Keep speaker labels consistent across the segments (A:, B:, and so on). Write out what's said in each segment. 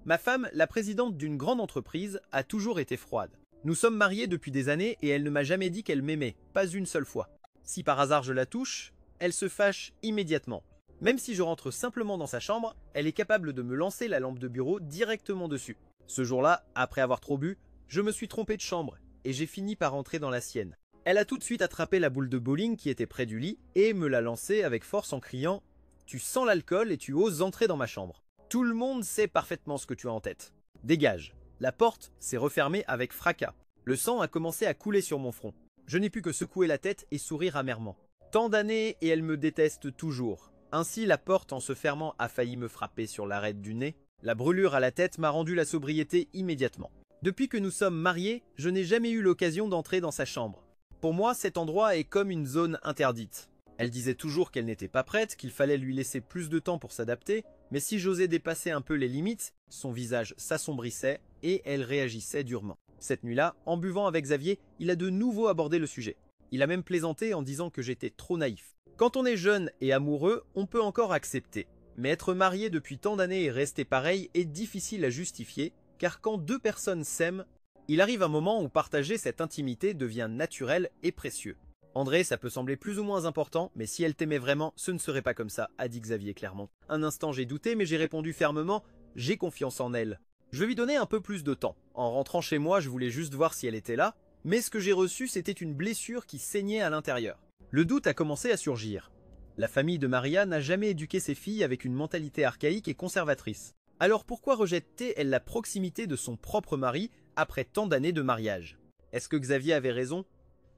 A: Ma femme, la présidente d'une grande entreprise, a toujours été froide. Nous sommes mariés depuis des années et elle ne m'a jamais dit qu'elle m'aimait, pas une seule fois. Si par hasard je la touche, elle se fâche immédiatement. Même si je rentre simplement dans sa chambre, elle est capable de me lancer la lampe de bureau directement dessus. Ce jour-là, après avoir trop bu, je me suis trompé de chambre et j'ai fini par entrer dans la sienne. Elle a tout de suite attrapé la boule de bowling qui était près du lit et me l'a lancée avec force en criant « Tu sens l'alcool et tu oses entrer dans ma chambre. Tout le monde sait parfaitement ce que tu as en tête. Dégage !» La porte s'est refermée avec fracas. Le sang a commencé à couler sur mon front. Je n'ai pu que secouer la tête et sourire amèrement. Tant d'années et elle me déteste toujours. Ainsi, la porte en se fermant a failli me frapper sur l'arête du nez. La brûlure à la tête m'a rendu la sobriété immédiatement. Depuis que nous sommes mariés, je n'ai jamais eu l'occasion d'entrer dans sa chambre. Pour moi, cet endroit est comme une zone interdite. Elle disait toujours qu'elle n'était pas prête, qu'il fallait lui laisser plus de temps pour s'adapter, mais si j'osais dépasser un peu les limites, son visage s'assombrissait et elle réagissait durement. Cette nuit-là, en buvant avec Xavier, il a de nouveau abordé le sujet. Il a même plaisanté en disant que j'étais trop naïf. Quand on est jeune et amoureux, on peut encore accepter. Mais être marié depuis tant d'années et rester pareil est difficile à justifier, car quand deux personnes s'aiment, il arrive un moment où partager cette intimité devient naturel et précieux. André, ça peut sembler plus ou moins important, mais si elle t'aimait vraiment, ce ne serait pas comme ça, a dit Xavier clairement. Un instant j'ai douté, mais j'ai répondu fermement, j'ai confiance en elle. Je vais lui donner un peu plus de temps. En rentrant chez moi, je voulais juste voir si elle était là, mais ce que j'ai reçu, c'était une blessure qui saignait à l'intérieur. Le doute a commencé à surgir. La famille de Maria n'a jamais éduqué ses filles avec une mentalité archaïque et conservatrice. Alors pourquoi rejette-t-elle la proximité de son propre mari après tant d'années de mariage? Est-ce que Xavier avait raison?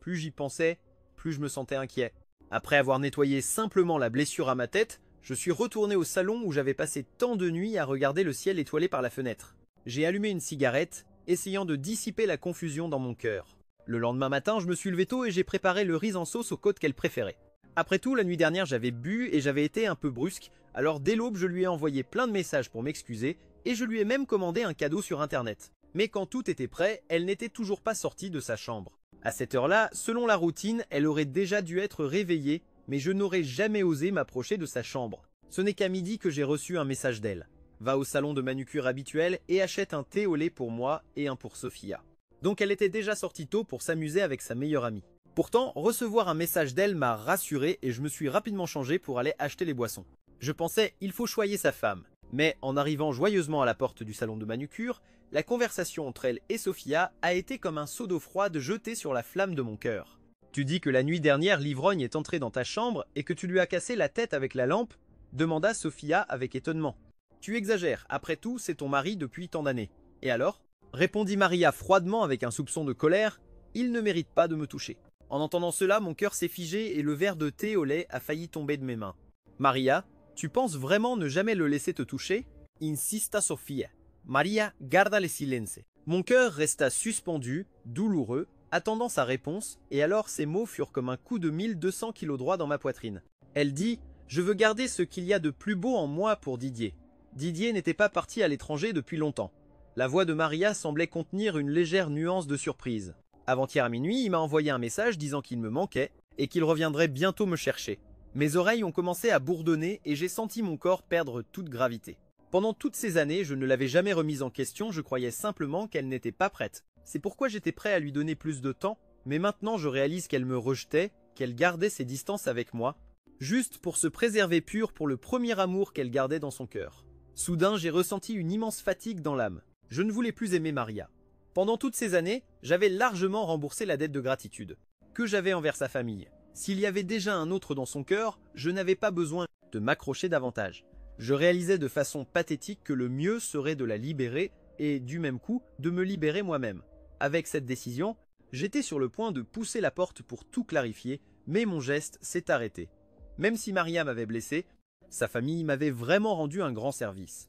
A: Plus j'y pensais, plus je me sentais inquiet. Après avoir nettoyé simplement la blessure à ma tête, je suis retourné au salon où j'avais passé tant de nuits à regarder le ciel étoilé par la fenêtre. J'ai allumé une cigarette, essayant de dissiper la confusion dans mon cœur. Le lendemain matin, je me suis levé tôt et j'ai préparé le riz en sauce aux côtes qu'elle préférait. Après tout, la nuit dernière, j'avais bu et j'avais été un peu brusque, alors dès l'aube, je lui ai envoyé plein de messages pour m'excuser et je lui ai même commandé un cadeau sur internet. Mais quand tout était prêt, elle n'était toujours pas sortie de sa chambre. À cette heure-là, selon la routine, elle aurait déjà dû être réveillée, mais je n'aurais jamais osé m'approcher de sa chambre. Ce n'est qu'à midi que j'ai reçu un message d'elle. Va au salon de manucure habituel et achète un thé au lait pour moi et un pour Sophia. Donc elle était déjà sortie tôt pour s'amuser avec sa meilleure amie. Pourtant, recevoir un message d'elle m'a rassuré et je me suis rapidement changé pour aller acheter les boissons. Je pensais, il faut choyer sa femme. Mais en arrivant joyeusement à la porte du salon de manucure, la conversation entre elle et Sophia a été comme un seau d'eau froide jeté sur la flamme de mon cœur. Tu dis que la nuit dernière, l'ivrogne est entré dans ta chambre et que tu lui as cassé la tête avec la lampe, demanda Sophia avec étonnement. Tu exagères, après tout, c'est ton mari depuis tant d'années. Et alors? Répondit Maria froidement avec un soupçon de colère, il ne mérite pas de me toucher. En entendant cela, mon cœur s'est figé et le verre de thé au lait a failli tomber de mes mains. Maria, tu penses vraiment ne jamais le laisser te toucher? Insista Sofia. Maria garda le silence. Mon cœur resta suspendu, douloureux, attendant sa réponse, et alors ces mots furent comme un coup de 1200 kilos droit dans ma poitrine. Elle dit « Je veux garder ce qu'il y a de plus beau en moi pour Didier. » Didier n'était pas parti à l'étranger depuis longtemps. La voix de Maria semblait contenir une légère nuance de surprise. Avant-hier à minuit, il m'a envoyé un message disant qu'il me manquait et qu'il reviendrait bientôt me chercher. Mes oreilles ont commencé à bourdonner et j'ai senti mon corps perdre toute gravité. Pendant toutes ces années, je ne l'avais jamais remise en question, je croyais simplement qu'elle n'était pas prête. C'est pourquoi j'étais prêt à lui donner plus de temps, mais maintenant je réalise qu'elle me rejetait, qu'elle gardait ses distances avec moi, juste pour se préserver pure pour le premier amour qu'elle gardait dans son cœur. Soudain, j'ai ressenti une immense fatigue dans l'âme. Je ne voulais plus aimer Maria. Pendant toutes ces années, j'avais largement remboursé la dette de gratitude que j'avais envers sa famille. S'il y avait déjà un autre dans son cœur, je n'avais pas besoin de m'accrocher davantage. Je réalisais de façon pathétique que le mieux serait de la libérer et, du même coup, de me libérer moi-même. Avec cette décision, j'étais sur le point de pousser la porte pour tout clarifier, mais mon geste s'est arrêté. Même si Maria m'avait blessé, sa famille m'avait vraiment rendu un grand service.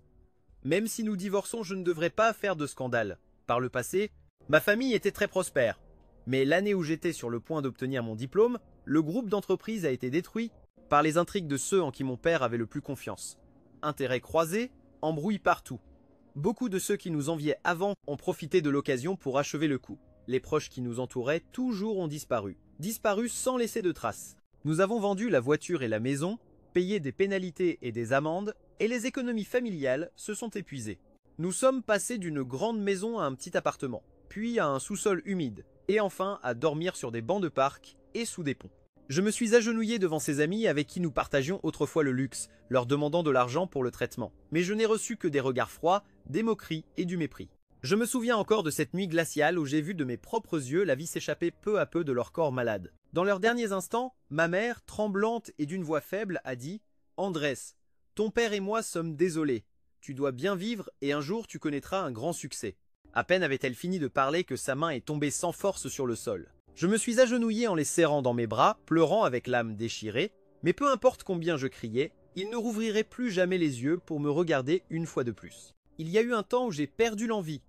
A: Même si nous divorçons, je ne devrais pas faire de scandale. Par le passé, ma famille était très prospère. Mais l'année où j'étais sur le point d'obtenir mon diplôme, le groupe d'entreprise a été détruit par les intrigues de ceux en qui mon père avait le plus confiance. Intérêts croisés, embrouilles partout. Beaucoup de ceux qui nous enviaient avant ont profité de l'occasion pour achever le coup. Les proches qui nous entouraient toujours ont disparu. Disparu sans laisser de traces. Nous avons vendu la voiture et la maison, payé des pénalités et des amendes, et les économies familiales se sont épuisées. Nous sommes passés d'une grande maison à un petit appartement, puis à un sous-sol humide, et enfin à dormir sur des bancs de parc et sous des ponts. Je me suis agenouillé devant ces amis avec qui nous partagions autrefois le luxe, leur demandant de l'argent pour le traitement. Mais je n'ai reçu que des regards froids, des moqueries et du mépris. Je me souviens encore de cette nuit glaciale où j'ai vu de mes propres yeux la vie s'échapper peu à peu de leur corps malade. Dans leurs derniers instants, ma mère, tremblante et d'une voix faible, a dit « Andrés, ton père et moi sommes désolés. Tu dois bien vivre et un jour tu connaîtras un grand succès. » À peine avait-elle fini de parler que sa main est tombée sans force sur le sol. Je me suis agenouillé en les serrant dans mes bras, pleurant avec l'âme déchirée, mais peu importe combien je criais, ils ne rouvriraient plus jamais les yeux pour me regarder une fois de plus. Il y a eu un temps où j'ai perdu l'envie.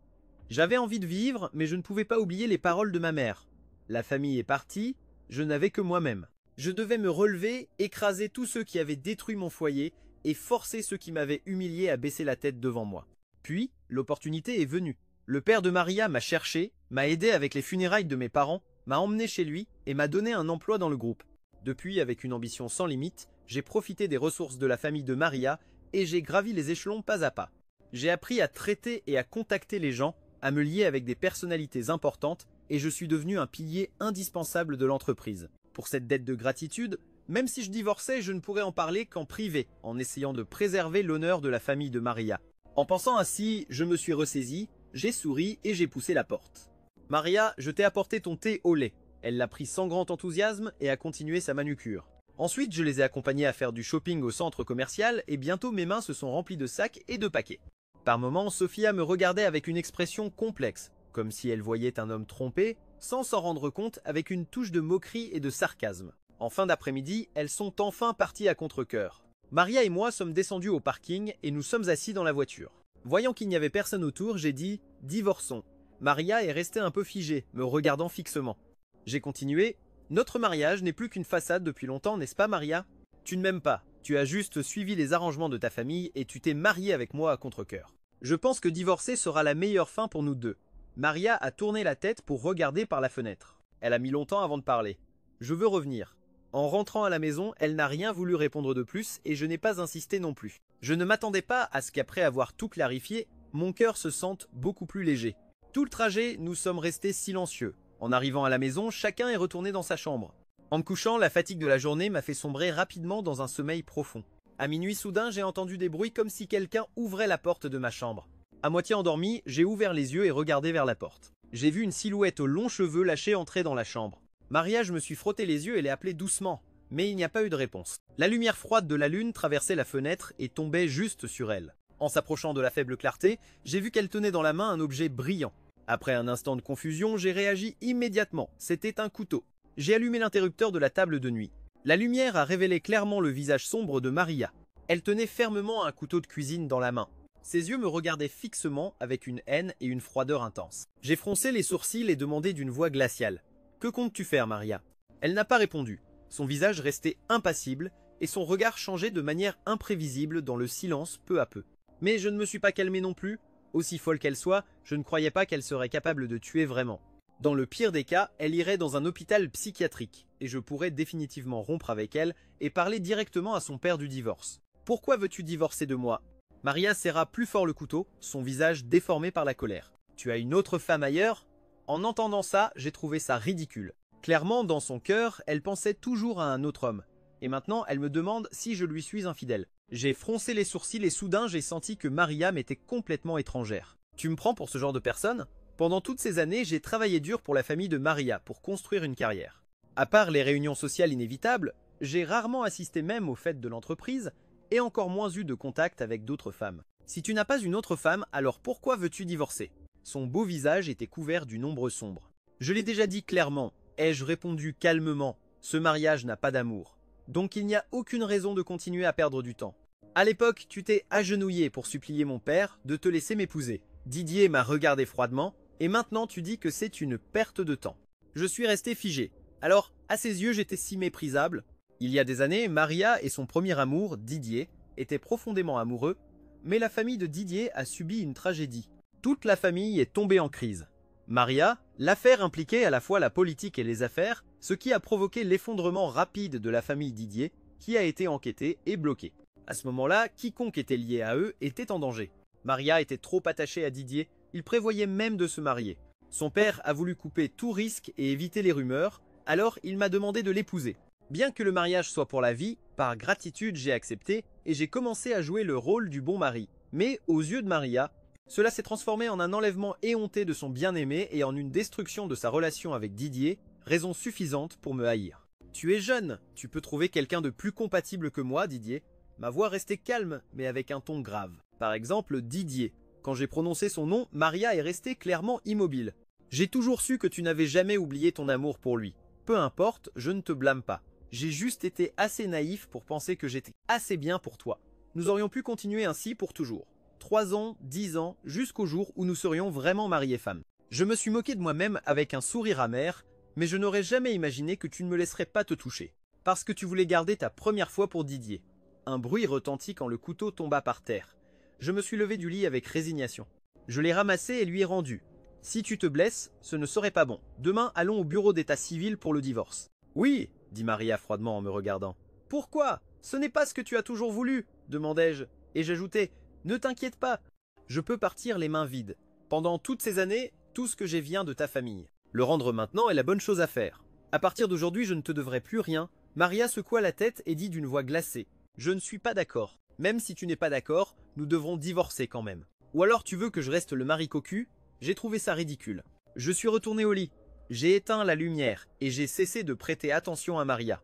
A: J'avais envie de vivre, mais je ne pouvais pas oublier les paroles de ma mère. La famille est partie, je n'avais que moi-même. Je devais me relever, écraser tous ceux qui avaient détruit mon foyer et forcer ceux qui m'avaient humilié à baisser la tête devant moi. Puis, l'opportunité est venue. Le père de Maria m'a cherché, m'a aidé avec les funérailles de mes parents, m'a emmené chez lui et m'a donné un emploi dans le groupe. Depuis, avec une ambition sans limite, j'ai profité des ressources de la famille de Maria et j'ai gravi les échelons pas à pas. J'ai appris à traiter et à contacter les gens, à me lier avec des personnalités importantes et je suis devenu un pilier indispensable de l'entreprise. Pour cette dette de gratitude, même si je divorçais, je ne pourrais en parler qu'en privé, en essayant de préserver l'honneur de la famille de Maria. En pensant ainsi, je me suis ressaisi, j'ai souri et j'ai poussé la porte. « Maria, je t'ai apporté ton thé au lait. » Elle l'a pris sans grand enthousiasme et a continué sa manucure. Ensuite, je les ai accompagnés à faire du shopping au centre commercial et bientôt mes mains se sont remplies de sacs et de paquets. Par moments, Sophia me regardait avec une expression complexe, comme si elle voyait un homme trompé, sans s'en rendre compte, avec une touche de moquerie et de sarcasme. En fin d'après-midi, elles sont enfin parties à contre-cœur. Maria et moi sommes descendus au parking et nous sommes assis dans la voiture. Voyant qu'il n'y avait personne autour, j'ai dit « Divorçons ». Maria est restée un peu figée, me regardant fixement. J'ai continué « Notre mariage n'est plus qu'une façade depuis longtemps, n'est-ce pas Maria? Tu ne m'aimes pas, tu as juste suivi les arrangements de ta famille et tu t'es mariée avec moi à contre-cœur. Je pense que divorcer sera la meilleure fin pour nous deux. » Maria a tourné la tête pour regarder par la fenêtre. Elle a mis longtemps avant de parler. « Je veux revenir. » En rentrant à la maison, elle n'a rien voulu répondre de plus et je n'ai pas insisté non plus. Je ne m'attendais pas à ce qu'après avoir tout clarifié, mon cœur se sente beaucoup plus léger. Tout le trajet, nous sommes restés silencieux. En arrivant à la maison, chacun est retourné dans sa chambre. En me couchant, la fatigue de la journée m'a fait sombrer rapidement dans un sommeil profond. À minuit soudain, j'ai entendu des bruits comme si quelqu'un ouvrait la porte de ma chambre. À moitié endormi, j'ai ouvert les yeux et regardé vers la porte. J'ai vu une silhouette aux longs cheveux lâchée entrer dans la chambre. Maria, je me suis frotté les yeux et l'ai appelée doucement, mais il n'y a pas eu de réponse. La lumière froide de la lune traversait la fenêtre et tombait juste sur elle. En s'approchant de la faible clarté, j'ai vu qu'elle tenait dans la main un objet brillant. Après un instant de confusion, j'ai réagi immédiatement. C'était un couteau. J'ai allumé l'interrupteur de la table de nuit. La lumière a révélé clairement le visage sombre de Maria. Elle tenait fermement un couteau de cuisine dans la main. Ses yeux me regardaient fixement avec une haine et une froideur intense. J'ai froncé les sourcils et demandé d'une voix glaciale. « Que comptes-tu faire, Maria ?» Elle n'a pas répondu. Son visage restait impassible et son regard changeait de manière imprévisible dans le silence peu à peu. Mais je ne me suis pas calmé non plus. Aussi folle qu'elle soit, je ne croyais pas qu'elle serait capable de tuer vraiment. Dans le pire des cas, elle irait dans un hôpital psychiatrique et je pourrais définitivement rompre avec elle et parler directement à son père du divorce. « Pourquoi veux-tu divorcer de moi ?» Maria serra plus fort le couteau, son visage déformé par la colère. « Tu as une autre femme ailleurs ?» En entendant ça, j'ai trouvé ça ridicule. Clairement, dans son cœur, elle pensait toujours à un autre homme. Et maintenant, elle me demande si je lui suis infidèle. J'ai froncé les sourcils et soudain, j'ai senti que Maria m'était complètement étrangère. Tu me prends pour ce genre de personne? Pendant toutes ces années, j'ai travaillé dur pour la famille de Maria pour construire une carrière. À part les réunions sociales inévitables, j'ai rarement assisté même aux fêtes de l'entreprise et encore moins eu de contact avec d'autres femmes. Si tu n'as pas une autre femme, alors pourquoi veux-tu divorcer? Son beau visage était couvert d'une ombre sombre. Je l'ai déjà dit clairement, ai-je répondu calmement, ce mariage n'a pas d'amour. Donc il n'y a aucune raison de continuer à perdre du temps. À l'époque, tu t'es agenouillé pour supplier mon père de te laisser m'épouser. Didier m'a regardé froidement, et maintenant tu dis que c'est une perte de temps. Je suis resté figé. Alors, à ses yeux, j'étais si méprisable. Il y a des années, Maria et son premier amour, Didier, étaient profondément amoureux, mais la famille de Didier a subi une tragédie. Toute la famille est tombée en crise. Maria, l'affaire impliquait à la fois la politique et les affaires, ce qui a provoqué l'effondrement rapide de la famille Didier, qui a été enquêtée et bloquée. À ce moment-là, quiconque était lié à eux était en danger. Maria était trop attachée à Didier, il prévoyait même de se marier. Son père a voulu couper tout risque et éviter les rumeurs, alors il m'a demandé de l'épouser. Bien que le mariage soit pour la vie, par gratitude j'ai accepté et j'ai commencé à jouer le rôle du bon mari. Mais aux yeux de Maria, cela s'est transformé en un enlèvement éhonté de son bien-aimé et en une destruction de sa relation avec Didier, raison suffisante pour me haïr. Tu es jeune, tu peux trouver quelqu'un de plus compatible que moi, Didier. Ma voix restait calme, mais avec un ton grave. Par exemple, Didier. Quand j'ai prononcé son nom, Maria est restée clairement immobile. J'ai toujours su que tu n'avais jamais oublié ton amour pour lui. Peu importe, je ne te blâme pas. J'ai juste été assez naïf pour penser que j'étais assez bien pour toi. Nous aurions pu continuer ainsi pour toujours. 3 ans, 10 ans, jusqu'au jour où nous serions vraiment mariés femmes. Je me suis moqué de moi-même avec un sourire amer, mais je n'aurais jamais imaginé que tu ne me laisserais pas te toucher. Parce que tu voulais garder ta première fois pour Didier. Un bruit retentit quand le couteau tomba par terre. Je me suis levé du lit avec résignation. Je l'ai ramassé et lui ai rendu. Si tu te blesses, ce ne serait pas bon. Demain, allons au bureau d'état civil pour le divorce. Oui, dit Maria froidement en me regardant. Pourquoi? Ce n'est pas ce que tu as toujours voulu, demandai-je, et j'ajoutai, ne t'inquiète pas, je peux partir les mains vides. Pendant toutes ces années, tout ce que j'ai vient de ta famille. Le rendre maintenant est la bonne chose à faire. À partir d'aujourd'hui, je ne te devrai plus rien. Maria secoua la tête et dit d'une voix glacée, je ne suis pas d'accord. Même si tu n'es pas d'accord, nous devrons divorcer quand même. Ou alors tu veux que je reste le mari cocu? J'ai trouvé ça ridicule. Je suis retourné au lit. J'ai éteint la lumière et j'ai cessé de prêter attention à Maria.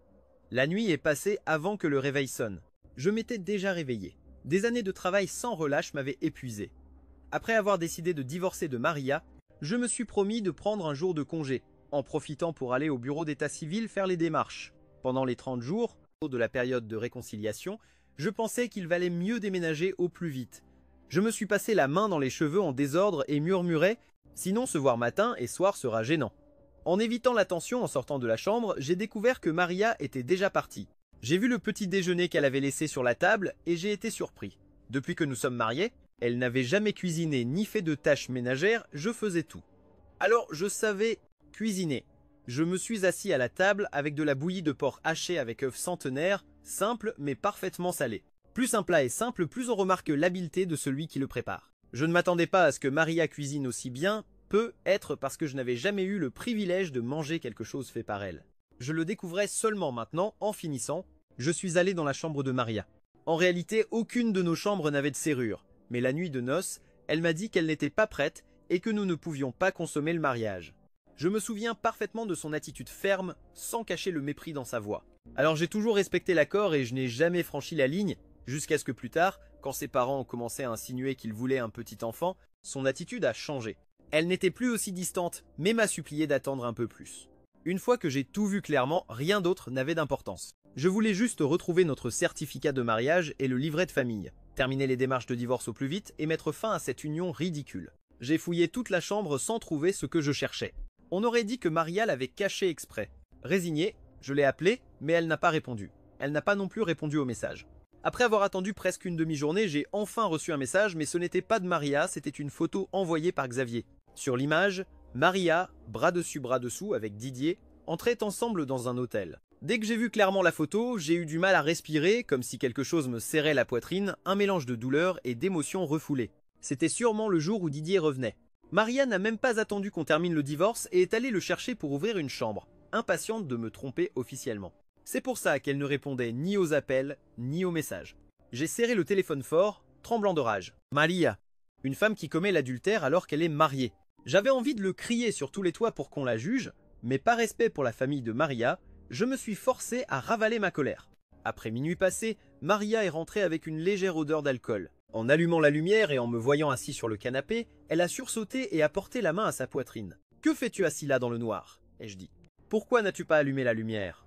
A: La nuit est passée avant que le réveil sonne. Je m'étais déjà réveillé. Des années de travail sans relâche m'avaient épuisé. Après avoir décidé de divorcer de Maria, je me suis promis de prendre un jour de congé, en profitant pour aller au bureau d'état civil faire les démarches. Pendant les 30 jours de la période de réconciliation, je pensais qu'il valait mieux déménager au plus vite. Je me suis passé la main dans les cheveux en désordre et murmurais « Sinon se voir matin et soir sera gênant ». En évitant l'attention en sortant de la chambre, j'ai découvert que Maria était déjà partie. J'ai vu le petit déjeuner qu'elle avait laissé sur la table et j'ai été surpris. Depuis que nous sommes mariés, elle n'avait jamais cuisiné ni fait de tâches ménagères, je faisais tout. Alors je savais cuisiner. Je me suis assis à la table avec de la bouillie de porc haché avec œufs centenaires, simple mais parfaitement salé. Plus un plat est simple, plus on remarque l'habileté de celui qui le prépare. Je ne m'attendais pas à ce que Maria cuisine aussi bien, peut être parce que je n'avais jamais eu le privilège de manger quelque chose fait par elle. Je le découvrais seulement maintenant, en finissant, je suis allé dans la chambre de Maria. En réalité, aucune de nos chambres n'avait de serrure, mais la nuit de noces, elle m'a dit qu'elle n'était pas prête et que nous ne pouvions pas consommer le mariage. Je me souviens parfaitement de son attitude ferme, sans cacher le mépris dans sa voix. Alors j'ai toujours respecté l'accord et je n'ai jamais franchi la ligne, jusqu'à ce que plus tard, quand ses parents ont commencé à insinuer qu'il voulait un petit enfant, son attitude a changé. Elle n'était plus aussi distante, mais m'a supplié d'attendre un peu plus. Une fois que j'ai tout vu clairement, rien d'autre n'avait d'importance. Je voulais juste retrouver notre certificat de mariage et le livret de famille, terminer les démarches de divorce au plus vite et mettre fin à cette union ridicule. J'ai fouillé toute la chambre sans trouver ce que je cherchais. On aurait dit que Maria l'avait caché exprès. Résignée, je l'ai appelée, mais elle n'a pas répondu. Elle n'a pas non plus répondu au message. Après avoir attendu presque une demi-journée, j'ai enfin reçu un message, mais ce n'était pas de Maria, c'était une photo envoyée par Xavier. Sur l'image, Maria, bras dessus bras dessous avec Didier, entraient ensemble dans un hôtel. Dès que j'ai vu clairement la photo, j'ai eu du mal à respirer, comme si quelque chose me serrait la poitrine, un mélange de douleur et d'émotions refoulées. C'était sûrement le jour où Didier revenait. Maria n'a même pas attendu qu'on termine le divorce et est allée le chercher pour ouvrir une chambre, impatiente de me tromper officiellement. C'est pour ça qu'elle ne répondait ni aux appels, ni aux messages. J'ai serré le téléphone fort, tremblant de rage. Maria, une femme qui commet l'adultère alors qu'elle est mariée. J'avais envie de le crier sur tous les toits pour qu'on la juge, mais par respect pour la famille de Maria, je me suis forcé à ravaler ma colère. Après minuit passé, Maria est rentrée avec une légère odeur d'alcool. En allumant la lumière et en me voyant assis sur le canapé, elle a sursauté et a porté la main à sa poitrine. « Que fais-tu assis là dans le noir ?» ai-je dit. « Pourquoi n'as-tu pas allumé la lumière ?»«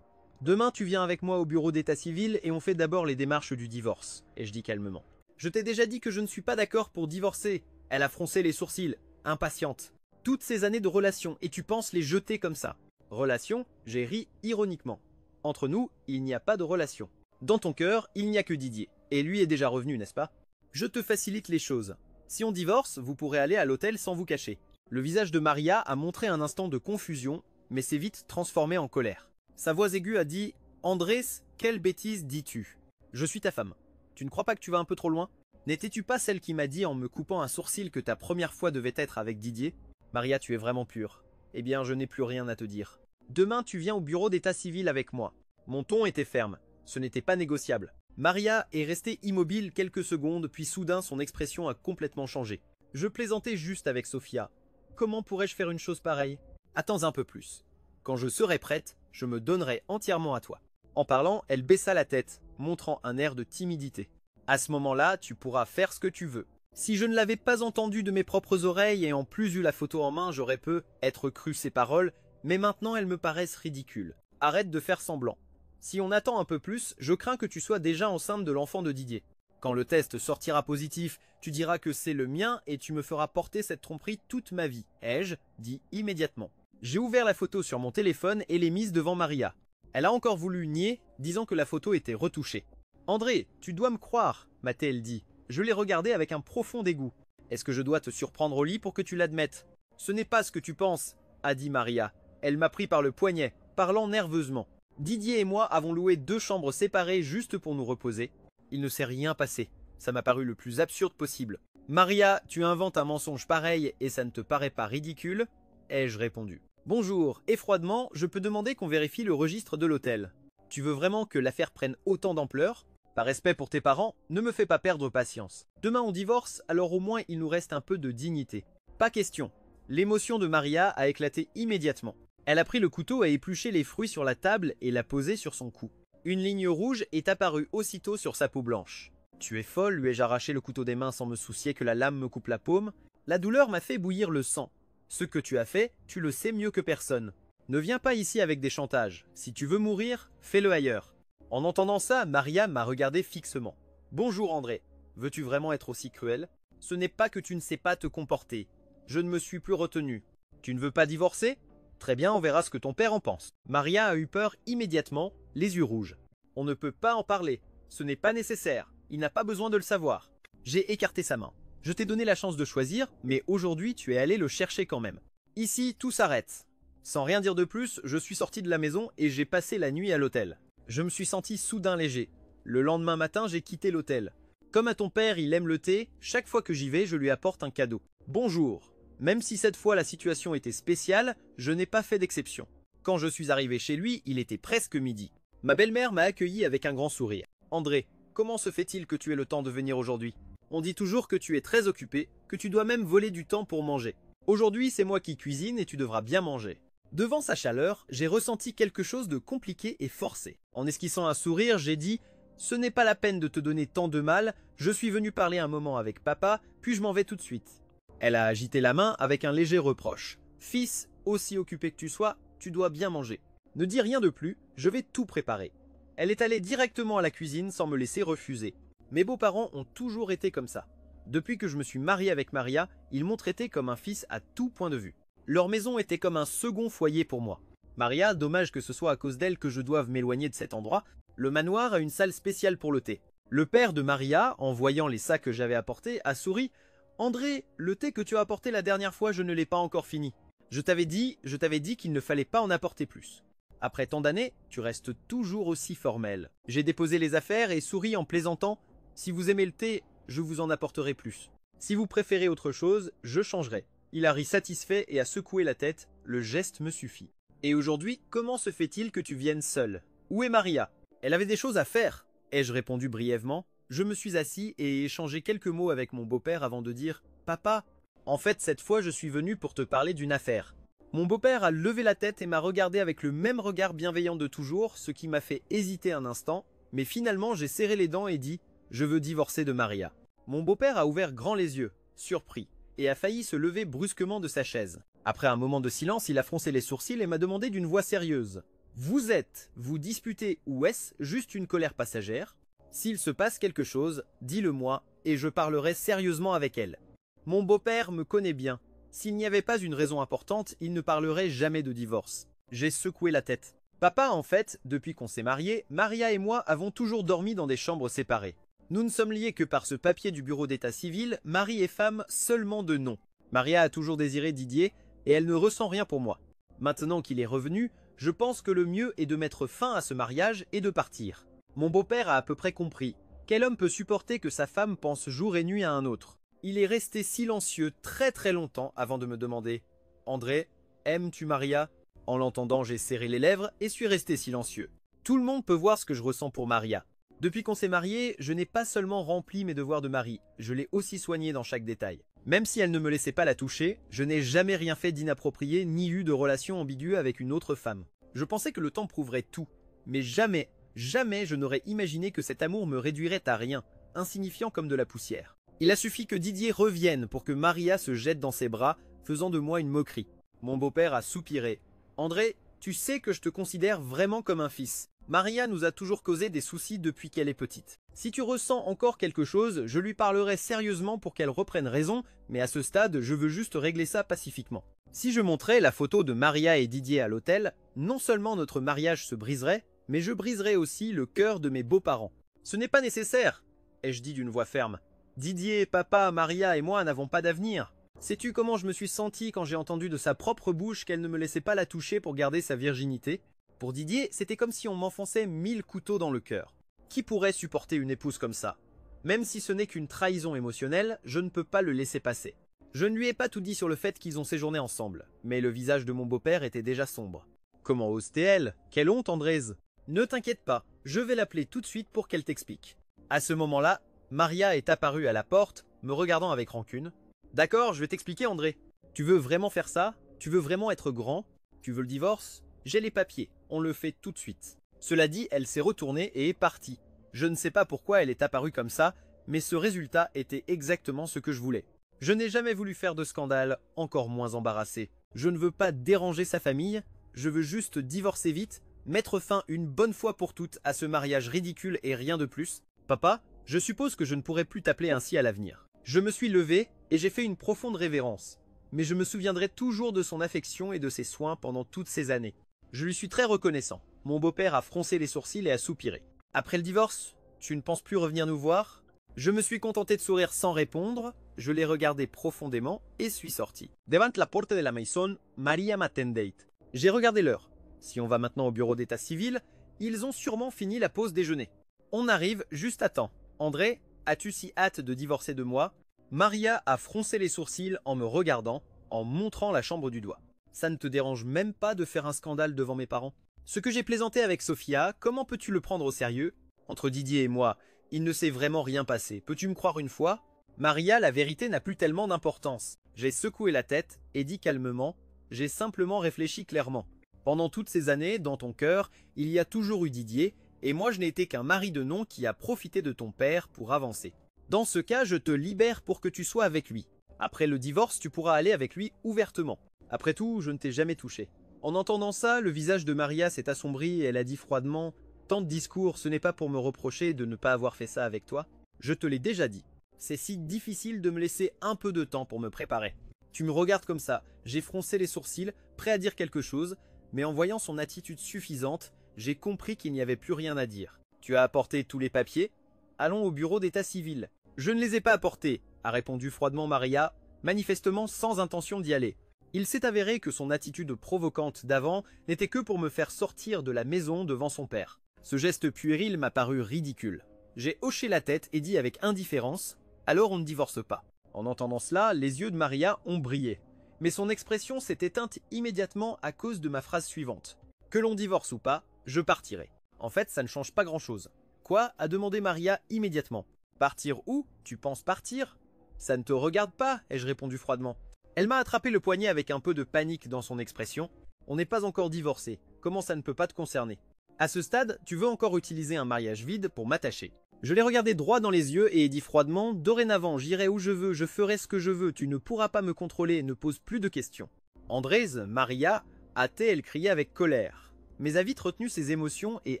A: Demain, tu viens avec moi au bureau d'état civil et on fait d'abord les démarches du divorce, ai-je dit calmement. « Je t'ai déjà dit que je ne suis pas d'accord pour divorcer. » Elle a froncé les sourcils, impatiente. « Toutes ces années de relation et tu penses les jeter comme ça. » Relation, j'ai ri ironiquement. Entre nous, il n'y a pas de relation. Dans ton cœur, il n'y a que Didier. Et lui est déjà revenu, n'est-ce pas? Je te facilite les choses. Si on divorce, vous pourrez aller à l'hôtel sans vous cacher. Le visage de Maria a montré un instant de confusion, mais s'est vite transformé en colère. Sa voix aiguë a dit « Andrés, quelle bêtise dis-tu? Je suis ta femme. Tu ne crois pas que tu vas un peu trop loin? N'étais-tu pas celle qui m'a dit en me coupant un sourcil que ta première fois devait être avec Didier? Maria, tu es vraiment pure. Eh bien, je n'ai plus rien à te dire. Demain, tu viens au bureau d'état civil avec moi. Mon ton était ferme. Ce n'était pas négociable. Maria est restée immobile quelques secondes, puis soudain son expression a complètement changé. Je plaisantais juste avec Sophia. Comment pourrais-je faire une chose pareille? Attends un peu plus. Quand je serai prête, je me donnerai entièrement à toi. En parlant, elle baissa la tête, montrant un air de timidité. À ce moment-là, tu pourras faire ce que tu veux. Si je ne l'avais pas entendu de mes propres oreilles et en plus eu la photo en main, j'aurais pu être cru ses paroles, mais maintenant elles me paraissent ridicules. Arrête de faire semblant. Si on attend un peu plus, je crains que tu sois déjà enceinte de l'enfant de Didier. Quand le test sortira positif, tu diras que c'est le mien et tu me feras porter cette tromperie toute ma vie, ai-je dit immédiatement. J'ai ouvert la photo sur mon téléphone et l'ai mise devant Maria. Elle a encore voulu nier, disant que la photo était retouchée. « André, tu dois me croire, m'a-t-elle dit. Je l'ai regardée avec un profond dégoût. Est-ce que je dois te surprendre au lit pour que tu l'admettes? Ce n'est pas ce que tu penses, a dit Maria. Elle m'a pris par le poignet, parlant nerveusement. Didier et moi avons loué 2 chambres séparées juste pour nous reposer. Il ne s'est rien passé. Ça m'a paru le plus absurde possible. Maria, tu inventes un mensonge pareil et ça ne te paraît pas ridicule? Ai-je répondu. Bonjour, et froidement, je peux demander qu'on vérifie le registre de l'hôtel. Tu veux vraiment que l'affaire prenne autant d'ampleur? Par respect pour tes parents, ne me fais pas perdre patience. Demain on divorce, alors au moins il nous reste un peu de dignité. Pas question. L'émotion de Maria a éclaté immédiatement. Elle a pris le couteau et épluché les fruits sur la table et l'a posé sur son cou. Une ligne rouge est apparue aussitôt sur sa peau blanche. Tu es folle, lui ai-je arraché le couteau des mains sans me soucier que la lame me coupe la paume. La douleur m'a fait bouillir le sang. Ce que tu as fait, tu le sais mieux que personne. Ne viens pas ici avec des chantages. Si tu veux mourir, fais-le ailleurs. En entendant ça, Maria m'a regardé fixement. Bonjour André, veux-tu vraiment être aussi cruel? Ce n'est pas que tu ne sais pas te comporter. Je ne me suis plus retenu. Tu ne veux pas divorcer? Très bien, on verra ce que ton père en pense. Maria a eu peur immédiatement, les yeux rouges. On ne peut pas en parler. Ce n'est pas nécessaire. Il n'a pas besoin de le savoir. J'ai écarté sa main. Je t'ai donné la chance de choisir, mais aujourd'hui tu es allé le chercher quand même. Ici, tout s'arrête. Sans rien dire de plus, je suis sorti de la maison et j'ai passé la nuit à l'hôtel. Je me suis senti soudain léger. Le lendemain matin, j'ai quitté l'hôtel. Comme à ton père, il aime le thé, chaque fois que j'y vais, je lui apporte un cadeau. Bonjour. Même si cette fois la situation était spéciale, je n'ai pas fait d'exception. Quand je suis arrivé chez lui, il était presque midi. Ma belle-mère m'a accueilli avec un grand sourire. André, comment se fait-il que tu aies le temps de venir aujourd'hui? On dit toujours que tu es très occupé, que tu dois même voler du temps pour manger. Aujourd'hui, c'est moi qui cuisine et tu devras bien manger. Devant sa chaleur, j'ai ressenti quelque chose de compliqué et forcé. En esquissant un sourire, j'ai dit « Ce n'est pas la peine de te donner tant de mal, je suis venu parler un moment avec papa, puis je m'en vais tout de suite. » Elle a agité la main avec un léger reproche. « Fils, aussi occupé que tu sois, tu dois bien manger. Ne dis rien de plus, je vais tout préparer. » Elle est allée directement à la cuisine sans me laisser refuser. Mes beaux-parents ont toujours été comme ça. Depuis que je me suis marié avec Maria, ils m'ont traité comme un fils à tout point de vue. Leur maison était comme un second foyer pour moi. Maria, dommage que ce soit à cause d'elle que je doive m'éloigner de cet endroit, le manoir a une salle spéciale pour le thé. Le père de Maria, en voyant les sacs que j'avais apportés, a souri. « André, le thé que tu as apporté la dernière fois, je ne l'ai pas encore fini. Je t'avais dit qu'il ne fallait pas en apporter plus. Après tant d'années, tu restes toujours aussi formel. » J'ai déposé les affaires et souri en plaisantant. « Si vous aimez le thé, je vous en apporterai plus. Si vous préférez autre chose, je changerai. » Il a ri satisfait et a secoué la tête. Le geste me suffit. Et aujourd'hui, comment se fait-il que tu viennes seule? Où est Maria? Elle avait des choses à faire, ai-je répondu brièvement. Je me suis assis et ai échangé quelques mots avec mon beau-père avant de dire « Papa, en fait cette fois je suis venu pour te parler d'une affaire. » Mon beau-père a levé la tête et m'a regardé avec le même regard bienveillant de toujours, ce qui m'a fait hésiter un instant, mais finalement j'ai serré les dents et dit « Je veux divorcer de Maria. » Mon beau-père a ouvert grand les yeux, surpris, et a failli se lever brusquement de sa chaise. Après un moment de silence, il a froncé les sourcils et m'a demandé d'une voix sérieuse. « Vous disputez ou est-ce juste une colère passagère? S'il se passe quelque chose, dis-le-moi et je parlerai sérieusement avec elle. Mon beau-père me connaît bien. S'il n'y avait pas une raison importante, il ne parlerait jamais de divorce. » J'ai secoué la tête. Papa, en fait, depuis qu'on s'est mariés, Maria et moi avons toujours dormi dans des chambres séparées. Nous ne sommes liés que par ce papier du bureau d'état civil, mari et femme seulement de nom. Maria a toujours désiré Didier et elle ne ressent rien pour moi. Maintenant qu'il est revenu, je pense que le mieux est de mettre fin à ce mariage et de partir. Mon beau-père a à peu près compris. Quel homme peut supporter que sa femme pense jour et nuit à un autre? Il est resté silencieux très longtemps avant de me demander « André, aimes-tu Maria ?» En l'entendant, j'ai serré les lèvres et suis resté silencieux. Tout le monde peut voir ce que je ressens pour Maria. Depuis qu'on s'est mariés, je n'ai pas seulement rempli mes devoirs de mari, je l'ai aussi soignée dans chaque détail. Même si elle ne me laissait pas la toucher, je n'ai jamais rien fait d'inapproprié ni eu de relation ambiguë avec une autre femme. Je pensais que le temps prouverait tout, mais jamais je n'aurais imaginé que cet amour me réduirait à rien, insignifiant comme de la poussière. Il a suffi que Didier revienne pour que Maria se jette dans ses bras, faisant de moi une moquerie. Mon beau-père a soupiré. « André, tu sais que je te considère vraiment comme un fils. Maria nous a toujours causé des soucis depuis qu'elle est petite. Si tu ressens encore quelque chose, je lui parlerai sérieusement pour qu'elle reprenne raison, mais à ce stade, je veux juste régler ça pacifiquement. Si je montrais la photo de Maria et Didier à l'hôtel, non seulement notre mariage se briserait, mais je briserais aussi le cœur de mes beaux-parents. Ce n'est pas nécessaire, ai-je dit d'une voix ferme. Didier, papa, Maria et moi n'avons pas d'avenir. Sais-tu comment je me suis senti quand j'ai entendu de sa propre bouche qu'elle ne me laissait pas la toucher pour garder sa virginité? Pour Didier, c'était comme si on m'enfonçait 1000 couteaux dans le cœur. Qui pourrait supporter une épouse comme ça? Même si ce n'est qu'une trahison émotionnelle, je ne peux pas le laisser passer. Je ne lui ai pas tout dit sur le fait qu'ils ont séjourné ensemble, mais le visage de mon beau-père était déjà sombre. Comment ose-t-elle? Quelle honte, Andrés! Ne t'inquiète pas, je vais l'appeler tout de suite pour qu'elle t'explique. À ce moment-là, Maria est apparue à la porte, me regardant avec rancune. D'accord, je vais t'expliquer, André. Tu veux vraiment faire ça? Tu veux vraiment être grand? Tu veux le divorce? J'ai les papiers, on le fait tout de suite. Cela dit, elle s'est retournée et est partie. Je ne sais pas pourquoi elle est apparue comme ça, mais ce résultat était exactement ce que je voulais. Je n'ai jamais voulu faire de scandale, encore moins embarrassé. Je ne veux pas déranger sa famille, je veux juste divorcer vite, mettre fin une bonne fois pour toutes à ce mariage ridicule et rien de plus. Papa, je suppose que je ne pourrai plus t'appeler ainsi à l'avenir. Je me suis levé et j'ai fait une profonde révérence, mais je me souviendrai toujours de son affection et de ses soins pendant toutes ces années. Je lui suis très reconnaissant. Mon beau-père a froncé les sourcils et a soupiré. Après le divorce, tu ne penses plus revenir nous voir? Je me suis contenté de sourire sans répondre, je l'ai regardé profondément et suis sorti. Devant la porte de la maison, Maria m'attendait. J'ai regardé l'heure. Si on va maintenant au bureau d'état civil, ils ont sûrement fini la pause déjeuner. On arrive juste à temps. André, as-tu si hâte de divorcer de moi? Maria a froncé les sourcils en me regardant, en montrant la chambre du doigt. Ça ne te dérange même pas de faire un scandale devant mes parents? Ce que j'ai plaisanté avec Sophia, comment peux-tu le prendre au sérieux? Entre Didier et moi, il ne s'est vraiment rien passé. Peux-tu me croire une fois? Maria, la vérité n'a plus tellement d'importance. J'ai secoué la tête et dit calmement, j'ai simplement réfléchi clairement. Pendant toutes ces années, dans ton cœur, il y a toujours eu Didier, et moi je n'ai été qu'un mari de nom qui a profité de ton père pour avancer. Dans ce cas, je te libère pour que tu sois avec lui. Après le divorce, tu pourras aller avec lui ouvertement. Après tout, je ne t'ai jamais touché. En entendant ça, le visage de Maria s'est assombri et elle a dit froidement « Tant de discours, ce n'est pas pour me reprocher de ne pas avoir fait ça avec toi. Je te l'ai déjà dit. C'est si difficile de me laisser un peu de temps pour me préparer. Tu me regardes comme ça, j'ai froncé les sourcils, prêt à dire quelque chose, mais en voyant son attitude suffisante, j'ai compris qu'il n'y avait plus rien à dire. Tu as apporté tous les papiers? Allons au bureau d'état civil. Je ne les ai pas apportés, a répondu froidement Maria, manifestement sans intention d'y aller. Il s'est avéré que son attitude provocante d'avant n'était que pour me faire sortir de la maison devant son père. Ce geste puéril m'a paru ridicule. J'ai hoché la tête et dit avec indifférence « Alors on ne divorce pas ». En entendant cela, les yeux de Maria ont brillé. Mais son expression s'est éteinte immédiatement à cause de ma phrase suivante. « Que l'on divorce ou pas, je partirai. » En fait, ça ne change pas grand-chose. « Quoi » a demandé Maria immédiatement. « Partir où? Tu penses partir ?»« Ça ne te regarde pas » ai-je répondu froidement. Elle m'a attrapé le poignet avec un peu de panique dans son expression. On n'est pas encore divorcé. Comment ça ne peut pas te concerner? À ce stade, tu veux encore utiliser un mariage vide pour m'attacher. Je l'ai regardé droit dans les yeux et ai dit froidement « Dorénavant, j'irai où je veux, je ferai ce que je veux, tu ne pourras pas me contrôler, ne pose plus de questions. » Andrés, Maria, hâtée, elle criait avec colère. Mais a vite retenu ses émotions et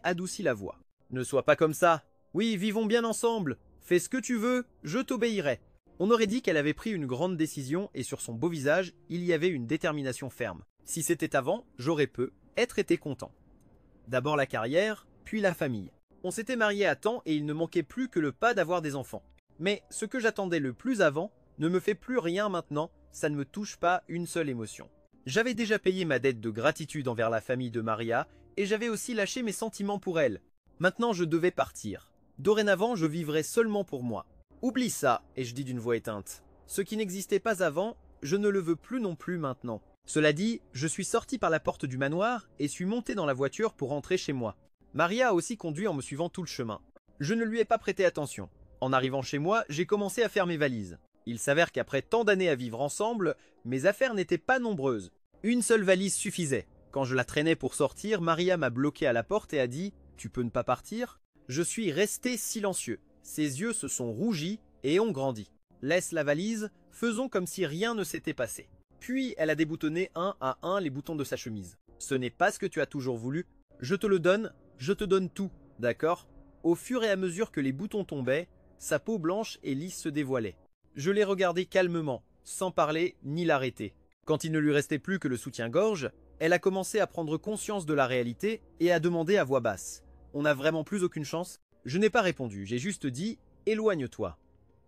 A: adouci la voix. « Ne sois pas comme ça. Oui, vivons bien ensemble. Fais ce que tu veux, je t'obéirai. » On aurait dit qu'elle avait pris une grande décision et sur son beau visage, il y avait une détermination ferme. Si c'était avant, j'aurais être été content. D'abord la carrière, puis la famille. On s'était mariés à temps et il ne manquait plus que le pas d'avoir des enfants. Mais ce que j'attendais le plus avant ne me fait plus rien maintenant, ça ne me touche pas une seule émotion. J'avais déjà payé ma dette de gratitude envers la famille de Maria et j'avais aussi lâché mes sentiments pour elle. Maintenant je devais partir. Dorénavant, je vivrai seulement pour moi. Oublie ça, ai-je dit d'une voix éteinte. Ce qui n'existait pas avant, je ne le veux plus non plus maintenant. Cela dit, je suis sorti par la porte du manoir et suis monté dans la voiture pour rentrer chez moi. Maria a aussi conduit en me suivant tout le chemin. Je ne lui ai pas prêté attention. En arrivant chez moi, j'ai commencé à faire mes valises. Il s'avère qu'après tant d'années à vivre ensemble, mes affaires n'étaient pas nombreuses. Une seule valise suffisait. Quand je la traînais pour sortir, Maria m'a bloqué à la porte et a dit « Tu peux ne pas partir ?» Je suis resté silencieux. Ses yeux se sont rougis et ont grandi. « Laisse la valise, faisons comme si rien ne s'était passé. » Puis elle a déboutonné un à un les boutons de sa chemise. « Ce n'est pas ce que tu as toujours voulu. Je te le donne, je te donne tout, d'accord ?» Au fur et à mesure que les boutons tombaient, sa peau blanche et lisse se dévoilait. Je l'ai regardé calmement, sans parler ni l'arrêter. Quand il ne lui restait plus que le soutien-gorge, elle a commencé à prendre conscience de la réalité et à demander à voix basse. « On n'a vraiment plus aucune chance ?» Je n'ai pas répondu, j'ai juste dit « Éloigne-toi ».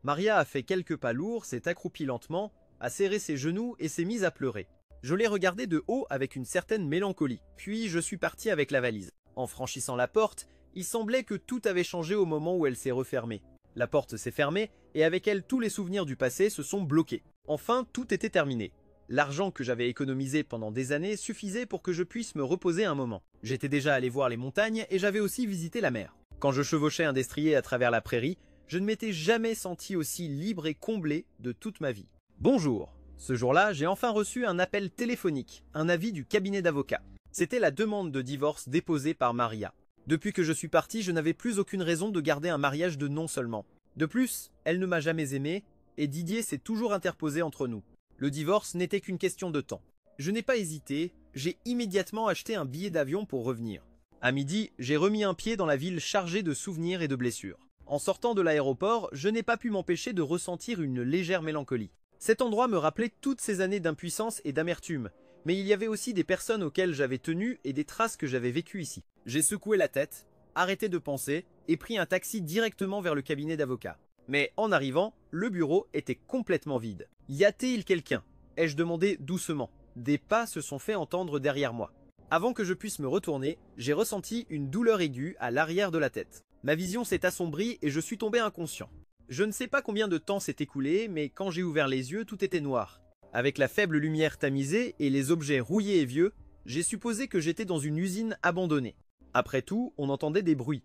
A: Maria a fait quelques pas lourds, s'est accroupie lentement, a serré ses genoux et s'est mise à pleurer. Je l'ai regardée de haut avec une certaine mélancolie, puis je suis parti avec la valise. En franchissant la porte, il semblait que tout avait changé au moment où elle s'est refermée. La porte s'est fermée et avec elle tous les souvenirs du passé se sont bloqués. Enfin, tout était terminé. L'argent que j'avais économisé pendant des années suffisait pour que je puisse me reposer un moment. J'étais déjà allé voir les montagnes et j'avais aussi visité la mer. Quand je chevauchais un destrier à travers la prairie, je ne m'étais jamais senti aussi libre et comblé de toute ma vie. Bonjour. Ce jour-là, j'ai enfin reçu un appel téléphonique, un avis du cabinet d'avocats. C'était la demande de divorce déposée par Maria. Depuis que je suis parti, je n'avais plus aucune raison de garder un mariage de nom seulement. De plus, elle ne m'a jamais aimé et Didier s'est toujours interposé entre nous. Le divorce n'était qu'une question de temps. Je n'ai pas hésité, j'ai immédiatement acheté un billet d'avion pour revenir. À midi, j'ai remis un pied dans la ville chargée de souvenirs et de blessures. En sortant de l'aéroport, je n'ai pas pu m'empêcher de ressentir une légère mélancolie. Cet endroit me rappelait toutes ces années d'impuissance et d'amertume, mais il y avait aussi des personnes auxquelles j'avais tenu et des traces que j'avais vécues ici. J'ai secoué la tête, arrêté de penser et pris un taxi directement vers le cabinet d'avocat. Mais en arrivant, le bureau était complètement vide. Y a-t-il quelqu'un ? Ai-je demandé doucement. Des pas se sont fait entendre derrière moi. Avant que je puisse me retourner, j'ai ressenti une douleur aiguë à l'arrière de la tête. Ma vision s'est assombrie et je suis tombé inconscient. Je ne sais pas combien de temps s'est écoulé, mais quand j'ai ouvert les yeux, tout était noir. Avec la faible lumière tamisée et les objets rouillés et vieux, j'ai supposé que j'étais dans une usine abandonnée. Après tout, on entendait des bruits.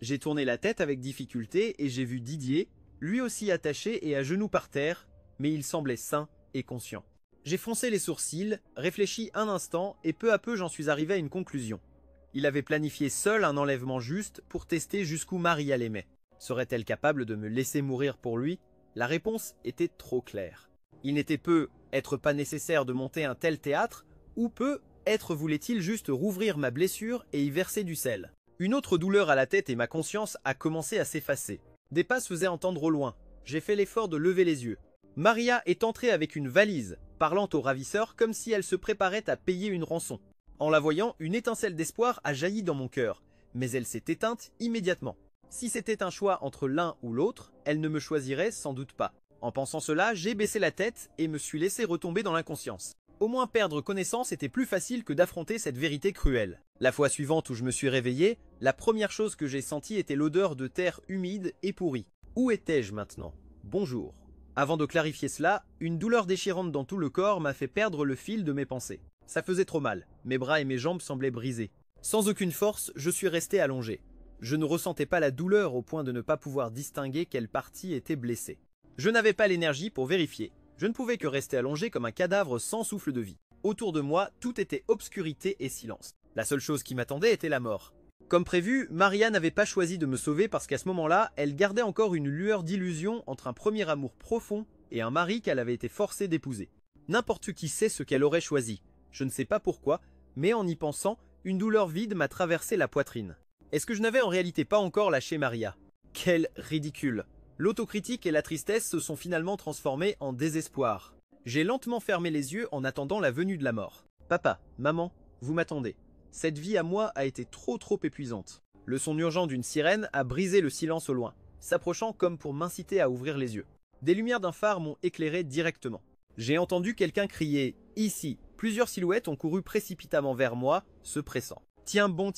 A: J'ai tourné la tête avec difficulté et j'ai vu Didier, lui aussi attaché et à genoux par terre, mais il semblait sain et conscient. J'ai froncé les sourcils, réfléchi un instant et peu à peu j'en suis arrivé à une conclusion. Il avait planifié seul un enlèvement juste pour tester jusqu'où Maria l'aimait. Serait-elle capable de me laisser mourir pour lui? La réponse était trop claire. Il n'était peu être pas nécessaire de monter un tel théâtre, ou peu être voulait-il juste rouvrir ma blessure et y verser du sel. Une autre douleur à la tête et ma conscience a commencé à s'effacer. Des pas se faisaient entendre au loin. J'ai fait l'effort de lever les yeux. Maria est entrée avec une valise, parlant au ravisseur comme si elle se préparait à payer une rançon. En la voyant, une étincelle d'espoir a jailli dans mon cœur, mais elle s'est éteinte immédiatement. Si c'était un choix entre l'un ou l'autre, elle ne me choisirait sans doute pas. En pensant cela, j'ai baissé la tête et me suis laissé retomber dans l'inconscience. Au moins perdre connaissance était plus facile que d'affronter cette vérité cruelle. La fois suivante où je me suis réveillé, la première chose que j'ai sentie était l'odeur de terre humide et pourrie. Où étais-je maintenant? Bonjour. Avant de clarifier cela, une douleur déchirante dans tout le corps m'a fait perdre le fil de mes pensées. Ça faisait trop mal, mes bras et mes jambes semblaient brisés. Sans aucune force, je suis resté allongé. Je ne ressentais pas la douleur au point de ne pas pouvoir distinguer quelle partie était blessée. Je n'avais pas l'énergie pour vérifier. Je ne pouvais que rester allongé comme un cadavre sans souffle de vie. Autour de moi, tout était obscurité et silence. La seule chose qui m'attendait était la mort. Comme prévu, Maria n'avait pas choisi de me sauver parce qu'à ce moment-là, elle gardait encore une lueur d'illusion entre un premier amour profond et un mari qu'elle avait été forcée d'épouser. N'importe qui sait ce qu'elle aurait choisi. Je ne sais pas pourquoi, mais en y pensant, une douleur vide m'a traversé la poitrine. Est-ce que je n'avais en réalité pas encore lâché Maria? Quel ridicule! L'autocritique et la tristesse se sont finalement transformées en désespoir. J'ai lentement fermé les yeux en attendant la venue de la mort. Papa, maman, vous m'attendez. Cette vie à moi a été trop épuisante. Le son urgent d'une sirène a brisé le silence au loin, s'approchant comme pour m'inciter à ouvrir les yeux. Des lumières d'un phare m'ont éclairé directement. J'ai entendu quelqu'un crier « Ici ». Plusieurs silhouettes ont couru précipitamment vers moi, se pressant. Tiens bon,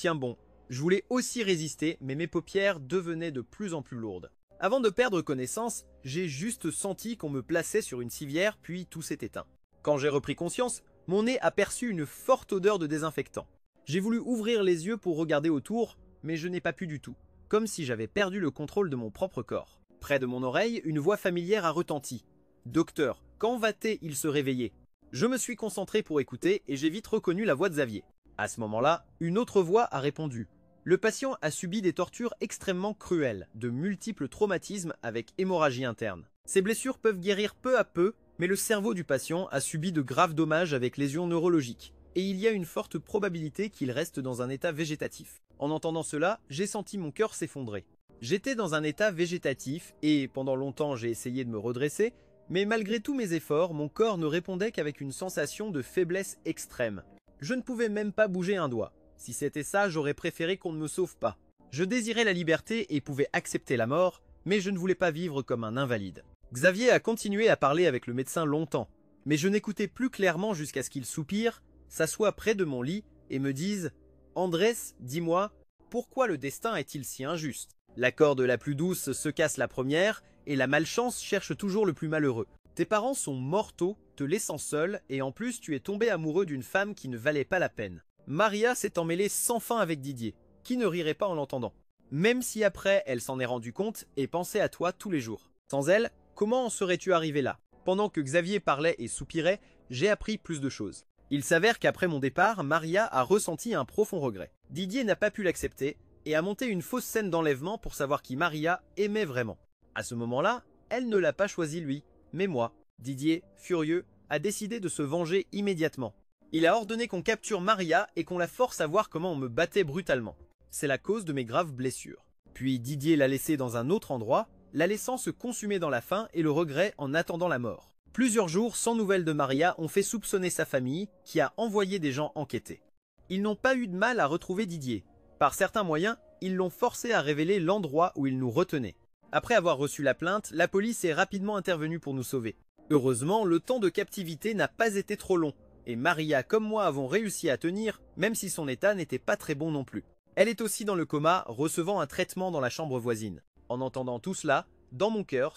A: Je voulais aussi résister, mais mes paupières devenaient de plus en plus lourdes. Avant de perdre connaissance, j'ai juste senti qu'on me plaçait sur une civière, puis tout s'est éteint. Quand j'ai repris conscience, mon nez aperçut une forte odeur de désinfectant. J'ai voulu ouvrir les yeux pour regarder autour, mais je n'ai pas pu du tout, comme si j'avais perdu le contrôle de mon propre corps. Près de mon oreille, une voix familière a retenti. « Docteur, quand va-t-il se réveiller ?» Je me suis concentré pour écouter et j'ai vite reconnu la voix de Xavier. À ce moment-là, une autre voix a répondu. Le patient a subi des tortures extrêmement cruelles, de multiples traumatismes avec hémorragie interne. Ces blessures peuvent guérir peu à peu, mais le cerveau du patient a subi de graves dommages avec lésions neurologiques, et il y a une forte probabilité qu'il reste dans un état végétatif. En entendant cela, j'ai senti mon cœur s'effondrer. J'étais dans un état végétatif et pendant longtemps j'ai essayé de me redresser, mais malgré tous mes efforts, mon corps ne répondait qu'avec une sensation de faiblesse extrême. Je ne pouvais même pas bouger un doigt. Si c'était ça, j'aurais préféré qu'on ne me sauve pas. Je désirais la liberté et pouvais accepter la mort, mais je ne voulais pas vivre comme un invalide. Xavier a continué à parler avec le médecin longtemps, mais je n'écoutais plus clairement jusqu'à ce qu'il soupire, s'assoie près de mon lit et me dise « Andrés, dis-moi, pourquoi le destin est-il si injuste ? La corde la plus douce se casse la première, et la malchance cherche toujours le plus malheureux. Tes parents sont morts tôt, te laissant seul, et en plus tu es tombé amoureux d'une femme qui ne valait pas la peine. Maria s'est emmêlée sans fin avec Didier, qui ne rirait pas en l'entendant. Même si après elle s'en est rendue compte et pensait à toi tous les jours. Sans elle, comment en serais-tu arrivé là? Pendant que Xavier parlait et soupirait, j'ai appris plus de choses. Il s'avère qu'après mon départ, Maria a ressenti un profond regret. Didier n'a pas pu l'accepter et a monté une fausse scène d'enlèvement pour savoir qui Maria aimait vraiment. À ce moment-là, elle ne l'a pas choisi lui, mais moi. Didier, furieux, a décidé de se venger immédiatement. Il a ordonné qu'on capture Maria et qu'on la force à voir comment on me battait brutalement. C'est la cause de mes graves blessures. Puis Didier l'a laissée dans un autre endroit, la laissant se consumer dans la faim et le regret en attendant la mort. Plusieurs jours sans nouvelles de Maria ont fait soupçonner sa famille, qui a envoyé des gens enquêter. Ils n'ont pas eu de mal à retrouver Didier. Par certains moyens, ils l'ont forcé à révéler l'endroit où il nous retenait. Après avoir reçu la plainte, la police est rapidement intervenue pour nous sauver. Heureusement, le temps de captivité n'a pas été trop long, et Maria comme moi avons réussi à tenir, même si son état n'était pas très bon non plus. Elle est aussi dans le coma, recevant un traitement dans la chambre voisine. En entendant tout cela, dans mon cœur,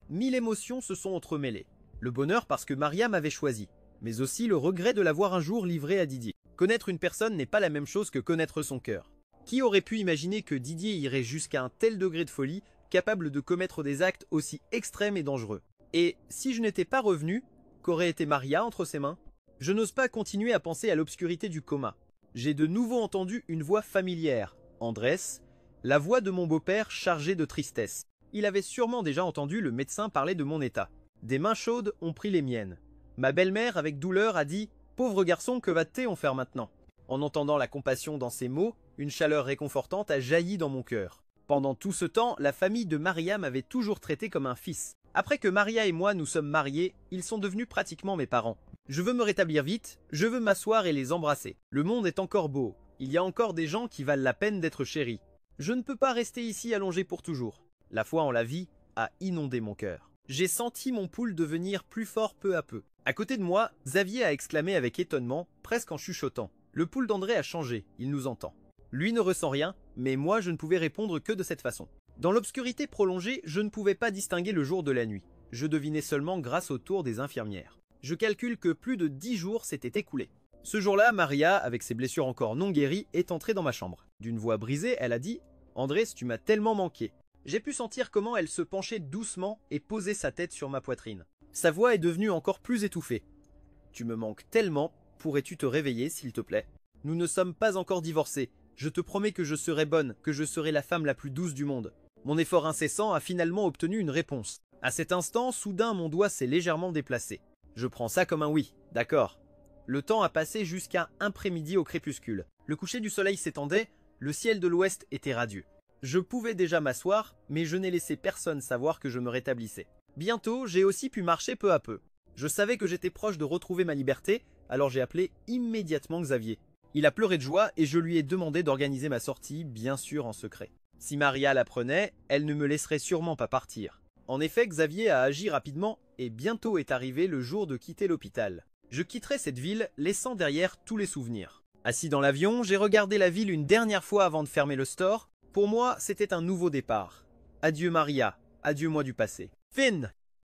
A: 1000 émotions se sont entremêlées. Le bonheur parce que Maria m'avait choisi, mais aussi le regret de l'avoir un jour livré à Didier. Connaître une personne n'est pas la même chose que connaître son cœur. Qui aurait pu imaginer que Didier irait jusqu'à un tel degré de folie, capable de commettre des actes aussi extrêmes et dangereux? Et si je n'étais pas revenu, qu'aurait été Maria entre ses mains? Je n'ose pas continuer à penser à l'obscurité du coma. J'ai de nouveau entendu une voix familière, Andrés, la voix de mon beau-père chargée de tristesse. Il avait sûrement déjà entendu le médecin parler de mon état. Des mains chaudes ont pris les miennes. Ma belle-mère, avec douleur, a dit « Pauvre garçon, que va-t-on faire maintenant ?» En entendant la compassion dans ces mots, une chaleur réconfortante a jailli dans mon cœur. Pendant tout ce temps, la famille de Maria m'avait toujours traité comme un fils. Après que Maria et moi nous sommes mariés, ils sont devenus pratiquement mes parents. Je veux me rétablir vite, je veux m'asseoir et les embrasser. Le monde est encore beau, il y a encore des gens qui valent la peine d'être chéris. Je ne peux pas rester ici allongé pour toujours. La foi en la vie a inondé mon cœur. J'ai senti mon pouls devenir plus fort peu à peu. À côté de moi, Xavier a exclamé avec étonnement, presque en chuchotant. Le pouls d'André a changé, il nous entend. Lui ne ressent rien, mais moi je ne pouvais répondre que de cette façon. Dans l'obscurité prolongée, je ne pouvais pas distinguer le jour de la nuit. Je devinais seulement grâce au tour des infirmières. Je calcule que plus de 10 jours s'étaient écoulés. Ce jour-là, Maria, avec ses blessures encore non guéries, est entrée dans ma chambre. D'une voix brisée, elle a dit « Andrés, tu m'as tellement manqué ». J'ai pu sentir comment elle se penchait doucement et posait sa tête sur ma poitrine. Sa voix est devenue encore plus étouffée. « Tu me manques tellement, pourrais-tu te réveiller, s'il te plaît ? Nous ne sommes pas encore divorcés. Je te promets que je serai bonne, que je serai la femme la plus douce du monde. » Mon effort incessant a finalement obtenu une réponse. À cet instant, soudain, mon doigt s'est légèrement déplacé. Je prends ça comme un oui, d'accord. Le temps a passé jusqu'à après-midi au crépuscule. Le coucher du soleil s'étendait, le ciel de l'ouest était radieux. Je pouvais déjà m'asseoir, mais je n'ai laissé personne savoir que je me rétablissais. Bientôt, j'ai aussi pu marcher peu à peu. Je savais que j'étais proche de retrouver ma liberté, alors j'ai appelé immédiatement Xavier. Il a pleuré de joie et je lui ai demandé d'organiser ma sortie, bien sûr en secret. Si Maria l'apprenait, elle ne me laisserait sûrement pas partir. En effet, Xavier a agi rapidement et bientôt est arrivé le jour de quitter l'hôpital. Je quitterai cette ville, laissant derrière tous les souvenirs. Assis dans l'avion, j'ai regardé la ville une dernière fois avant de fermer le store. Pour moi, c'était un nouveau départ. Adieu Maria, adieu moi du passé. Finn!